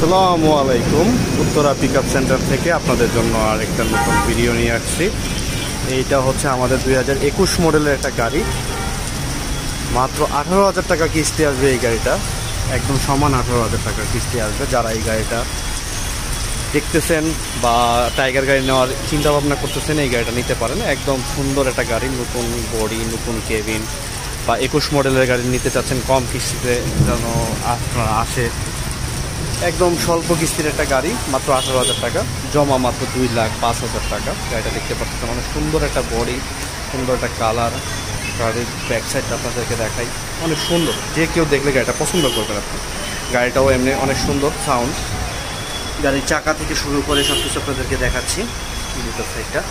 আসসালামু আলাইকুম। Uttara pickup centre থেকে আপনাদের জন্য আরেকটা নতুন ভিডিও নিয়ে আসছি। এইটা হচ্ছে আমাদের 2021 মডেলের একটা গাড়ি। মাত্র 18,000 টাকা কিস্তি আসবে এই গাড়িটা, একদম সমান 18,000 টাকা কিস্তি আসবে। যারা এই গাড়িটা দেখতেছেন বা টাইগার গাড়ি নেওয়ার চিন্তা ভাবনা করতেছেন, এই গাড়িটা নিতে পারেন। একদম সুন্দর একটা গাড়ি, নতুন বডি, নতুন কেবিন, বা 21 মডেলের গাড়ি নিতে চাচ্ছেন কম কিস্তিতে যেন আপনার আসে। একদম স্বল্প কিস্তির একটা গাড়ি, মাত্র 18,000 টাকা, জমা মাত্র 2,05,000 টাকা। গাড়িটা দেখতে পাচ্ছেন, অনেক সুন্দর একটা বডি, সুন্দর একটা কালার। গাড়ির ব্যাক সাইডটা আপনাদেরকে দেখাই, অনেক সুন্দর। যে কেউ দেখলে গাড়িটা পছন্দ করবেন আপনি। গাড়িটাও এমনি অনেক সুন্দর সাউন্ড। গাড়ির চাকা থেকে শুরু করে সব কিছু আপনাদেরকে দেখাচ্ছি। ভিতর সাইডটা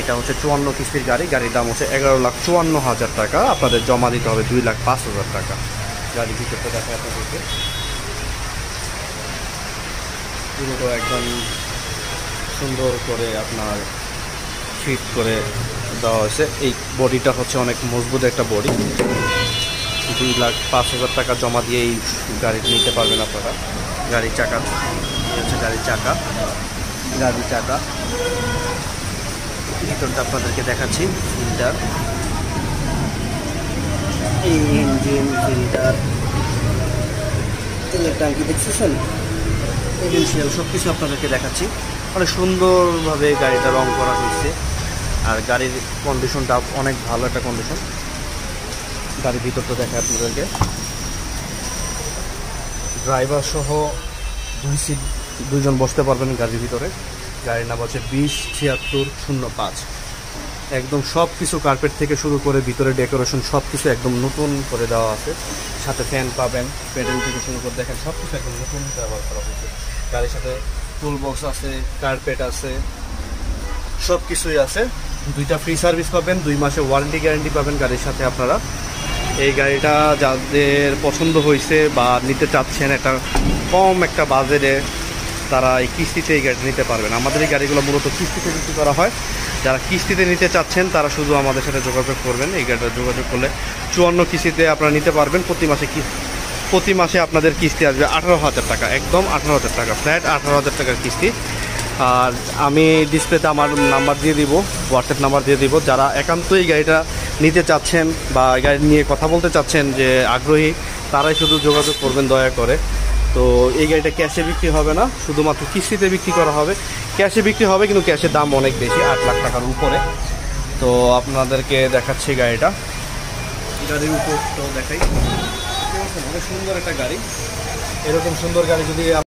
এটা হচ্ছে 54 কিস্তির গাড়ি। গাড়ির দাম হচ্ছে 11,54,000 টাকা। আপনাদের জমা দিতে হবে 2,05,000 টাকা। গাড়ির ভিতরটা দেখায় আপনাদেরকে, পুরোটা একদম সুন্দর করে আপনার ফিট করে দেওয়া হয়েছে। এই বডিটা হচ্ছে অনেক মজবুত একটা বডি। 2,05,000 টাকা জমা দিয়ে এই গাড়ি নিতে পারবেন আপনারা। গাড়ির চাকা হচ্ছে গাড়ির চাকা ভিতরটা আপনাদেরকে দেখাচ্ছি। ফিল্টার, ইঞ্জিন, ফিল্টার, তেলের ট্যাঙ্কি দেখতেছেন, এজেন্সিয়াল সব কিছু আপনাদেরকে দেখাচ্ছি। অনেক সুন্দরভাবে গাড়িটা রং করা হয়েছে, আর গাড়ির কন্ডিশনটা অনেক ভালো একটা কন্ডিশন। গাড়ির ভিতরটা দেখায় আপনাদেরকে। ড্রাইভার সহ 2 সিট, 2 জন বসতে পারবেন গাড়ির ভিতরে। গাড়ির নাম হচ্ছে 207605। একদম সব কিছু কার্পেট থেকে শুরু করে ভিতরে ডেকোরেশন সব কিছু একদম নতুন করে দেওয়া আছে। সাথে ফ্যান পাবেন, প্যাডেল থেকে শুরু করে দেখেন সব কিছু একদম নতুন ব্যবহার করা হয়েছে। গাড়ির সাথে টুল বক্স আছে, কার্পেট আছে, সব কিছুই আছে। 2টা ফ্রি সার্ভিস পাবেন, 2 মাসের ওয়ারেন্টি গ্যারেন্টি পাবেন গাড়ির সাথে আপনারা। এই গাড়িটা যাদের পছন্দ হয়েছে বা নিতে চাচ্ছেন একটা কম একটা বাজেটে, তারা এই কিস্তিতে এই গাড়ি নিতে পারবেন। আমাদের এই গাড়িগুলো মূলত কিস্তিতে বিক্রি করা হয়। যারা কিস্তিতে নিতে চাচ্ছেন তারা শুধু আমাদের সাথে যোগাযোগ করবেন। এই গাড়িটা যোগাযোগ করলে 54 কিস্তিতে আপনারা নিতে পারবেন। প্রতি মাসে আপনাদের কিস্তি আসবে 18,000 টাকা, একদম 18,000 টাকা, ফ্ল্যাট 18,000 টাকার কিস্তি। আর আমি ডিসপ্লেতে আমার নাম্বার দিয়ে দিব, হোয়াটসঅ্যাপ নাম্বার দিয়ে দিব। যারা একান্তই এই গাড়িটা নিতে চাচ্ছেন বা গাড়ি নিয়ে কথা বলতে চাচ্ছেন, যে আগ্রহী, তারাই শুধু যোগাযোগ করবেন দয়া করে। তো এই গাড়িটা ক্যাশে বিক্রি হবে না, শুধুমাত্র কিস্তিতে বিক্রি করা হবে। ক্যাশে বিক্রি হবে, কিন্তু ক্যাশের দাম অনেক বেশি, 8 লাখ টাকার উপরে। তো আপনাদেরকে দেখাচ্ছি গাড়িটা। গাড়ির উপরটাও দেখাই, অনেক সুন্দর একটা গাড়ি। এরকম সুন্দর গাড়ি যদি